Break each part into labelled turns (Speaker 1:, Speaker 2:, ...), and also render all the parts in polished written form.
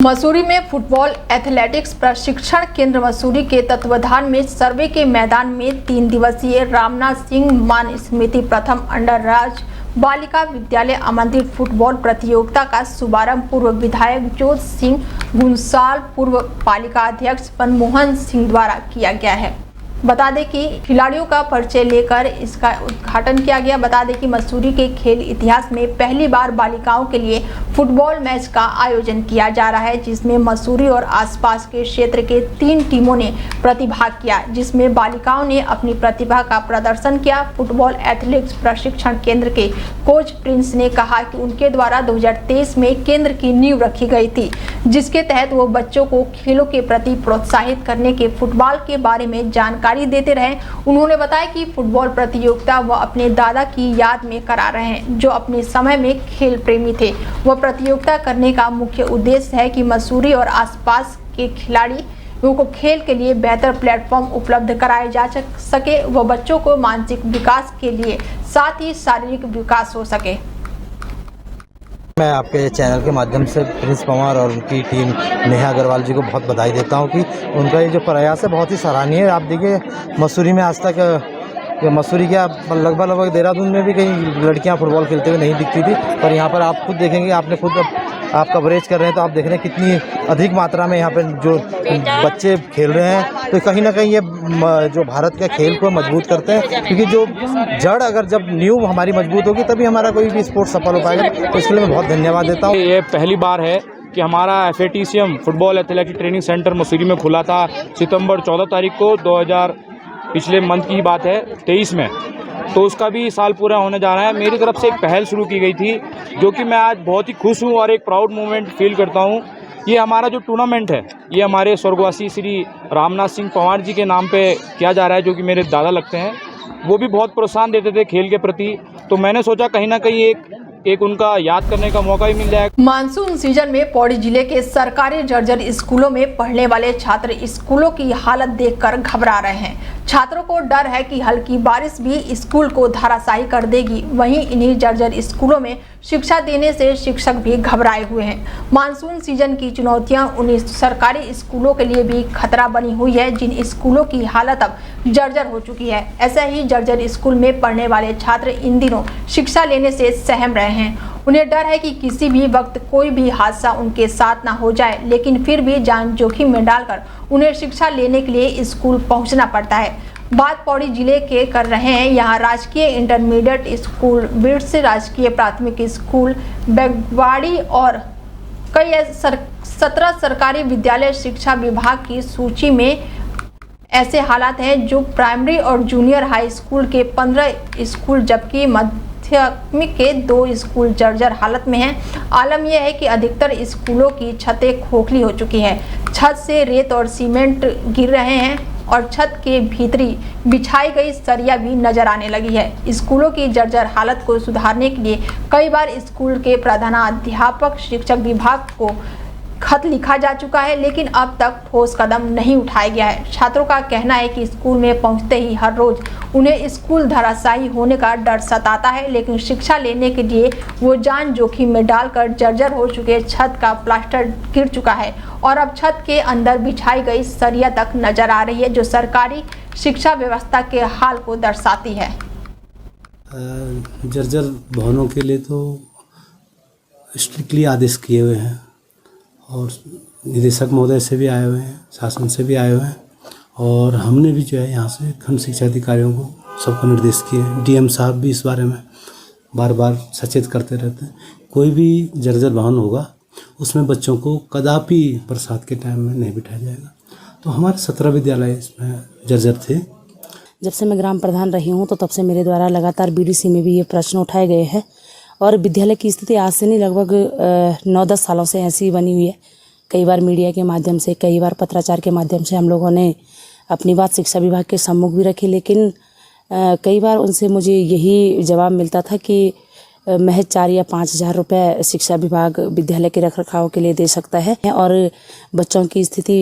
Speaker 1: मसूरी में football athletics प्रशिक्षण केंद्र मसूरी के तत्वाधान में सर्वे के मैदान में 3 दिवसीय रामनाथ सिंह मान स्मृति प्रथम अंडर राज बालिका विद्यालय आमंत्रित फुटबॉल प्रतियोगिता का शुभारंभ पूर्व विधायक जोत सिंह गुंसाल, पूर्व पालिका अध्यक्ष मनमोहन सिंह द्वारा किया गया है। बता दें कि खिलाड़ियों का परिचय लेकर इसका उद्घाटन किया गया। बता दें कि मसूरी के खेल इतिहास में पहली बार बालिकाओं के लिए फुटबॉल मैच का आयोजन किया जा रहा है, जिसमें मसूरी और आसपास के क्षेत्र के 3 टीमों ने प्रतिभाग किया, जिसमें बालिकाओं ने अपनी प्रतिभा का प्रदर्शन किया। फुटबॉल एथलेटिक्स प्रशिक्षण केंद्र के कोच प्रिंस ने कहा कि उनके द्वारा 2023 में केंद्र की नींव रखी गई थी, जिसके तहत वो बच्चों को खेलों के प्रति प्रोत्साहित करने के फुटबॉल के बारे में जानकारी देते रहे। उन्होंने बताया कि फुटबॉल प्रतियोगिता वह अपने दादा की याद में करा रहे हैं, जो अपने समय में खेल प्रेमी थे। वह प्रतियोगिता करने का मुख्य उद्देश्य है कि मसूरी और आसपास के खिलाड़ियों को खेल के लिए बेहतर प्लेटफॉर्म उपलब्ध कराए जा सके, वह बच्चों को मानसिक विकास के लिए साथ ही शारीरिक विकास हो सके।
Speaker 2: मैं आपके चैनल के माध्यम से प्रिंस पंवार और उनकी टीम नेहा अग्रवाल जी को बहुत बधाई देता हूं कि उनका ये जो प्रयास है बहुत ही सराहनीय है। आप देखिए मसूरी में आज तक मसूरी क्या लगभग देहरादून में भी कहीं लड़कियां फुटबॉल खेलते हुए नहीं दिखती थी, पर यहाँ पर आप खुद देखेंगे, आपने खुद आप कवरेज कर रहे हैं तो आप देख रहे हैं कितनी अधिक मात्रा में यहाँ पर जो बच्चे खेल रहे हैं। तो कहीं ना कहीं ये जो भारत के खेल को मजबूत करते हैं, क्योंकि जो जड़ अगर जब नींव हमारी मजबूत होगी तभी हमारा कोई भी स्पोर्ट सफल हो पाएगा। तो इसके लिए मैं बहुत धन्यवाद देता हूँ।
Speaker 3: ये पहली बार है कि हमारा FATCM football athletic training centre Mussoorie में खुला था सितंबर 14 तारीख को 2000 पिछले मंथ की बात है 23 में, तो उसका भी साल पूरा होने जा रहा है। मेरी तरफ से एक पहल शुरू की गई थी, जो कि मैं आज बहुत ही खुश हूँ और एक प्राउड मोमेंट फील करता हूँ। ये हमारा जो टूर्नामेंट है ये हमारे स्वर्गवासी श्री रामनाथ सिंह पंवार जी के नाम पे किया जा रहा है, जो कि मेरे दादा लगते हैं। वो भी बहुत प्रोत्साहन देते थे खेल के प्रति, तो मैंने सोचा कहीं ना कहीं एक उनका याद करने का मौका भी मिल जाएगा।
Speaker 1: मानसून सीजन में पौड़ी जिले के सरकारी जर्जर स्कूलों में पढ़ने वाले छात्र स्कूलों की हालत देखकर घबरा रहे हैं। छात्रों को डर है कि हल्की बारिश भी स्कूल को धराशायी कर देगी। वहीं इन्हीं जर्जर स्कूलों में शिक्षा देने से शिक्षक भी घबराए हुए हैं। मानसून सीजन की चुनौतियां उन्हीं सरकारी स्कूलों के लिए भी खतरा बनी हुई है, जिन स्कूलों की हालत अब जर्जर हो चुकी है। ऐसा ही जर्जर स्कूल में पढ़ने वाले छात्र इन दिनों शिक्षा लेने से सहम रहे हैं। उन्हें डर है कि किसी भी वक्त कोई भी हादसा उनके साथ ना हो जाए, लेकिन फिर भी जान जोखिम में डालकर उन्हें शिक्षा लेने के लिए स्कूल पहुंचना पड़ता है। बात पौड़ी जिले के कर रहे हैं। यहाँ राजकीय इंटरमीडिएट स्कूल, बिट्स राजकीय प्राथमिक स्कूल, बेगवाड़ी और कई 17 सरकारी विद्यालय शिक्षा विभाग की सूची में ऐसे हालात हैं, जो प्राइमरी और जूनियर हाई स्कूल के 15 स्कूल जबकि माध्यमिक के 2 स्कूल जर्जर हालत में हैं। आलम यह है कि अधिकतर स्कूलों की छतें खोखली हो चुकी है, छत से रेत और सीमेंट गिर रहे हैं और छत के भीतरी बिछाई गई सरिया भी नजर आने लगी है। स्कूलों की जर्जर हालत को सुधारने के लिए कई बार स्कूल के प्रधानाध्यापक, शिक्षक विभाग को खत लिखा जा चुका है, लेकिन अब तक ठोस कदम नहीं उठाया गया है। छात्रों का कहना है कि स्कूल में पहुंचते ही हर रोज उन्हें स्कूल धराशायी होने का डर सताता है, लेकिन शिक्षा लेने के लिए वो जान जोखिम में डालकर जर्जर हो चुके छत का प्लास्टर गिर चुका है और अब छत के अंदर बिछाई गई सरिया तक नजर आ रही है, जो सरकारी शिक्षा व्यवस्था के हाल को दर्शाती है।
Speaker 4: जर्जर भवनों के लिए तो स्ट्रिक्टली आदेश किए हुए हैं और निदेशक महोदय से भी आए हुए हैं, शासन से भी आए हुए हैं, और हमने भी जो है यहाँ से खंड शिक्षा अधिकारियों को सबको निर्देश किए हैं। DM साहब भी इस बारे में बार बार सचेत करते रहते हैं। कोई भी जर्जर भवन होगा उसमें बच्चों को कदापि बरसात के टाइम में नहीं बिठाया जाएगा। तो हमारे 17 विद्यालय इसमें जर्जर थे।
Speaker 5: जब से मैं ग्राम प्रधान रही हूँ तो तब से मेरे द्वारा लगातार BDC में भी ये प्रश्न उठाए गए हैं और विद्यालय की स्थिति आज से नहीं लगभग 9-10 सालों से ऐसी ही बनी हुई है। कई बार मीडिया के माध्यम से, कई बार पत्राचार के माध्यम से हम लोगों ने अपनी बात शिक्षा विभाग के सम्मुख भी रखी, लेकिन कई बार उनसे मुझे यही जवाब मिलता था कि महज 4 या 5 हज़ार रुपये शिक्षा विभाग विद्यालय के रखरखाव के लिए दे सकता है और बच्चों की स्थिति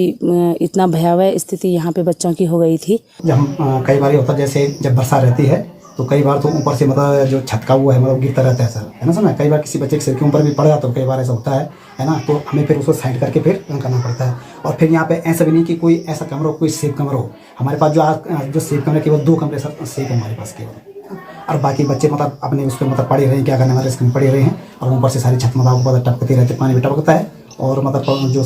Speaker 5: इतना भयावह स्थिति यहाँ पे बच्चों की हो गई थी।
Speaker 6: जब कई बार होता, जैसे जब वर्षा रहती है तो कई बार तो ऊपर से मतलब जो छत का वो है मतलब गिरता रहता है सर, है ना सर। कई बार किसी बच्चे के सिर के ऊपर भी पड़ जाता है, तो कई बार ऐसा होता है ना। तो हमें फिर उसको साइड करके फिर करना पड़ता है। और फिर यहाँ पे ऐसा भी नहीं कि कोई ऐसा कमरा हो, कोई सेफ कमरा हो। हमारे पास जो सेफ कमरे केवल 2 कमरे सर सेफ है हमारे पास केवल। और बाकी बच्चे मतलब अपने उस पर मतलब पड़े रहे हैं, क्या करने वाले इसमें पड़े रहे हैं। और ऊपर से सारी छत मतलब टपकती रहती है, पानी भी टपकता है। और मतलब जो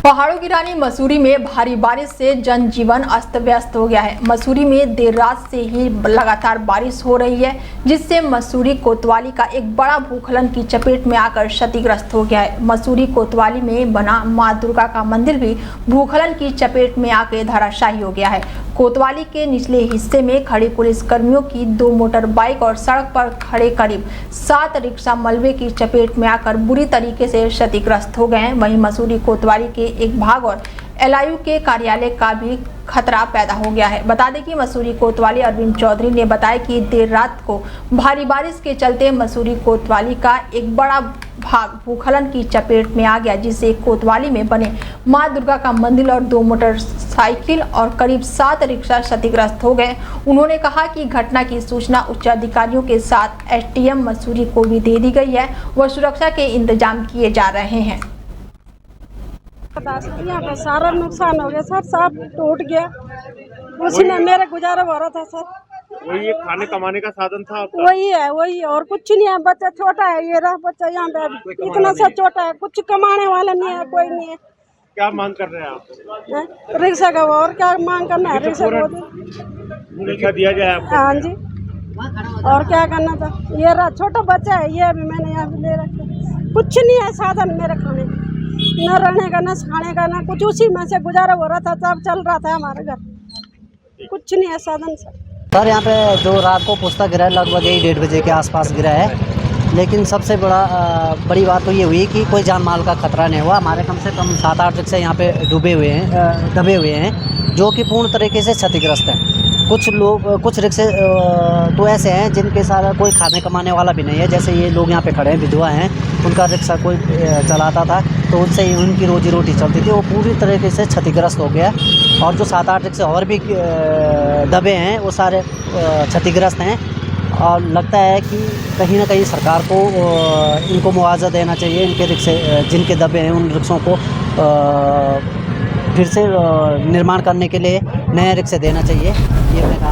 Speaker 1: पहाड़ों की रानी मसूरी में भारी बारिश से जनजीवन अस्त व्यस्त हो गया है। मसूरी में देर रात से ही लगातार बारिश हो रही है, जिससे मसूरी कोतवाली का एक बड़ा भूस्खलन की चपेट में आकर क्षतिग्रस्त हो गया है। मसूरी कोतवाली में बना मां दुर्गा का मंदिर भी भूस्खलन की चपेट में आकर धराशायी हो गया है। कोतवाली के निचले हिस्से में खड़े पुलिस कर्मियों की 2 मोटर बाइक और सड़क पर खड़े करीब 7 रिक्शा मलबे की चपेट में आकर बुरी तरीके से क्षतिग्रस्त हो गए हैं। वहीं मसूरी कोतवाली के एक भाग और LIU के कार्यालय का भी खतरा पैदा हो गया है। बता दें कि मसूरी कोतवाली अरविंद चौधरी ने बताया कि देर रात को भारी बारिश के चलते मसूरी कोतवाली का एक बड़ा भाग भूस्खलन की चपेट में आ गया, जिससे कोतवाली में बने मां दुर्गा का मंदिर और 2 मोटरसाइकिल और करीब 7 रिक्शा क्षतिग्रस्त हो गए। उन्होंने कहा कि घटना की सूचना उच्च अधिकारियों के साथ SDM मसूरी को भी दे दी गई है व सुरक्षा के इंतजाम किए जा रहे हैं।
Speaker 7: यहाँ पे सारा नुकसान हो गया सर, सब टूट गया। उसी में मेरा गुजारा हो रहा था सर।
Speaker 8: वही ये खाने कमाने का साधन था आपका?
Speaker 7: वही है, वही और कुछ नहीं है। बच्चा छोटा है, ये रहा बच्चा यहाँ पे इतना सा छोटा है, कुछ कमाने वाला नहीं है, कोई नहीं है।
Speaker 8: क्या मांग कर रहे हैं आप?
Speaker 7: रिक्शा का और क्या मांग करना है?
Speaker 8: रिक्शा दिया जाए आपको?
Speaker 7: हाँ जी, और क्या करना था। ये रहा छोटा बच्चा है, ये भी मैंने यहाँ पे ले रखा। कुछ नहीं है साधन मेरे खाने, न रहने का, न खाने का, न कुछ। उसी में से गुजारा हो रहा था, तब चल रहा था हमारे घर। कुछ नहीं है साधन
Speaker 9: सर। यहाँ पे जो रात को पुस्तक गिरा है लगभग 1-1:30 बजे के आसपास गिरा है, लेकिन सबसे बड़ी बात तो ये हुई कि कोई जान माल का खतरा नहीं हुआ। हमारे कम से कम 7-8 रिक्शे यहाँ पे दबे हुए हैं, जो कि पूर्ण तरीके से क्षतिग्रस्त हैं। कुछ रिक्शे तो ऐसे हैं जिनके सारा कोई खाने कमाने वाला भी नहीं है। जैसे ये लोग यहाँ पे खड़े हैं, विधवा हैं, उनका रिक्शा कोई चलाता था तो उनसे ही उनकी रोजी रोटी चलती थी, वो पूरी तरीके से क्षतिग्रस्त हो गया। और जो 7-8 रिक्शे और भी दबे हैं वो सारे क्षतिग्रस्त हैं। और लगता है कि कहीं ना कहीं सरकार को इनको मुआवजा देना चाहिए। इनके रिक्शे जिनके दबे हैं उन रिक्शों को फिर से निर्माण करने के लिए नए रिक्शे देना चाहिए। ये मैं कहा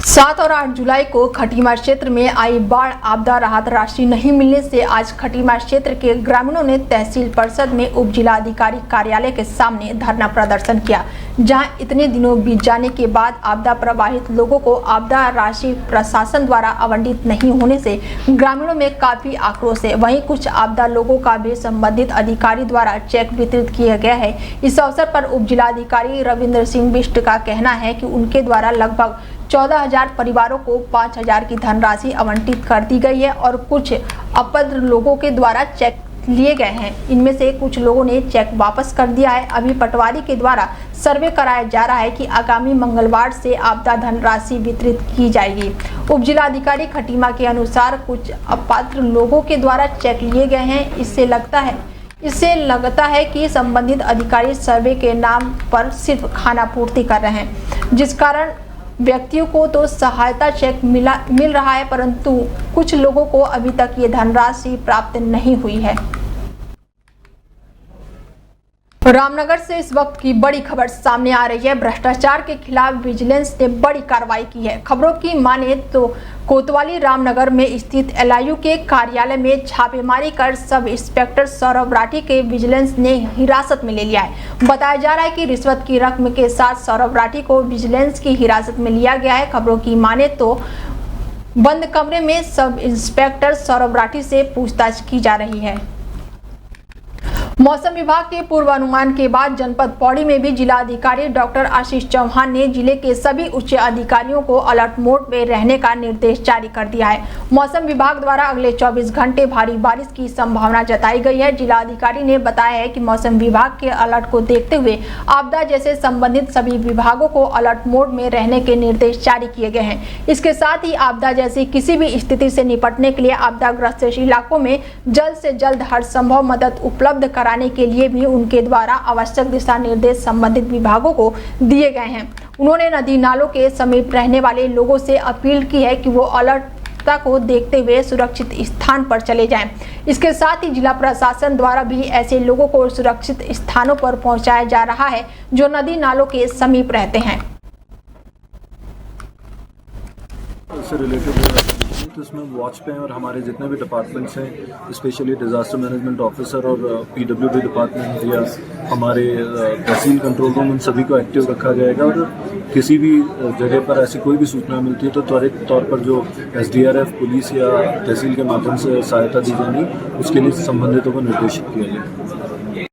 Speaker 1: 7 और 8 जुलाई को खटीमा क्षेत्र में आई बाढ़ आपदा राहत राशि नहीं मिलने से आज खटीमा क्षेत्र के ग्रामीणों ने तहसील परिषद में उप जिलाधिकारी कार्यालय के सामने धरना प्रदर्शन किया, जहां इतने दिनों बीत जाने के बाद आपदा प्रभावित लोगों को आपदा राशि प्रशासन द्वारा आवंटित नहीं होने से ग्रामीणों में काफी आक्रोश है। वहीं कुछ आपदा लोगों का भी संबंधित अधिकारी द्वारा चेक वितरित किया गया है। इस अवसर पर उप जिलाधिकारी रविंद्र सिंह बिष्ट का कहना है कि उनके द्वारा लगभग 14,000 परिवारों को 5,000 की धनराशि आवंटित कर दी गई है और कुछ अपात्र लोगों के द्वारा चेक लिए गए हैं। इनमें से कुछ लोगों ने चेक वापस कर दिया है। अभी पटवारी के द्वारा सर्वे कराया जा रहा है कि आगामी मंगलवार से आपदा धनराशि वितरित की जाएगी। उप जिलाधिकारी खटीमा के अनुसार कुछ अपात्र लोगों के द्वारा चेक लिए गए हैं। इससे लगता है कि संबंधित अधिकारी सर्वे के नाम पर सिर्फ खानापूर्ति कर रहे हैं, जिस कारण व्यक्तियों को तो सहायता चेक मिल रहा है, परंतु कुछ लोगों को अभी तक ये धनराशि प्राप्त नहीं हुई है। रामनगर से इस वक्त की बड़ी खबर सामने आ रही है। भ्रष्टाचार के खिलाफ विजिलेंस ने बड़ी कार्रवाई की है। खबरों की माने तो कोतवाली रामनगर में स्थित LIU के कार्यालय में छापेमारी कर सब इंस्पेक्टर सौरभ राठी के विजिलेंस ने हिरासत में ले लिया है। बताया जा रहा है कि रिश्वत की रकम के साथ सौरभ राठी को विजिलेंस की हिरासत में लिया गया है। खबरों की माने तो बंद कमरे में सब इंस्पेक्टर सौरभ राठी से पूछताछ की जा रही है। मौसम विभाग के पूर्वानुमान के बाद जनपद पौड़ी में भी जिलाधिकारी डॉक्टर आशीष चौहान ने जिले के सभी उच्च अधिकारियों को अलर्ट मोड में रहने का निर्देश जारी कर दिया है। मौसम विभाग द्वारा अगले 24 घंटे भारी बारिश की संभावना जताई गई है। जिलाधिकारी ने बताया है कि मौसम विभाग के अलर्ट को देखते हुए आपदा जैसे संबंधित सभी विभागों को अलर्ट मोड में रहने के निर्देश जारी किए गए हैं। इसके साथ ही आपदा जैसी किसी भी स्थिति से निपटने के लिए आपदाग्रस्त इलाकों में जल्द से जल्द हर संभव मदद उपलब्ध कराने के लिए भी उनके द्वारा आवश्यक दिशा निर्देश संबंधित विभागों को दिए गए हैं। उन्होंने नदी नालों के समीप रहने वाले लोगों से अपील की है कि वो अलर्टता को देखते हुए सुरक्षित स्थान पर चले जाएं। इसके साथ ही जिला प्रशासन द्वारा भी ऐसे लोगों को सुरक्षित स्थानों पर पहुंचाया जा रहा है जो नदी नालों के समीप रहते हैं।
Speaker 10: इससे रिलेटेड तो इसमें वॉच पे हैं और हमारे जितने भी डिपार्टमेंट्स हैं, स्पेशली डिज़ास्टर मैनेजमेंट ऑफिसर और पीडब्ल्यूडी डिपार्टमेंट या हमारे तहसील कंट्रोल रूम, उन सभी को एक्टिव रखा जाएगा और किसी भी जगह पर ऐसी कोई भी सूचना मिलती है तो त्वरित तौर पर जो एसडीआरएफ, पुलिस या तहसील के माध्यम से सहायता दी जाएगी, उसके लिए संबंधितों को निर्देशित किया जाए।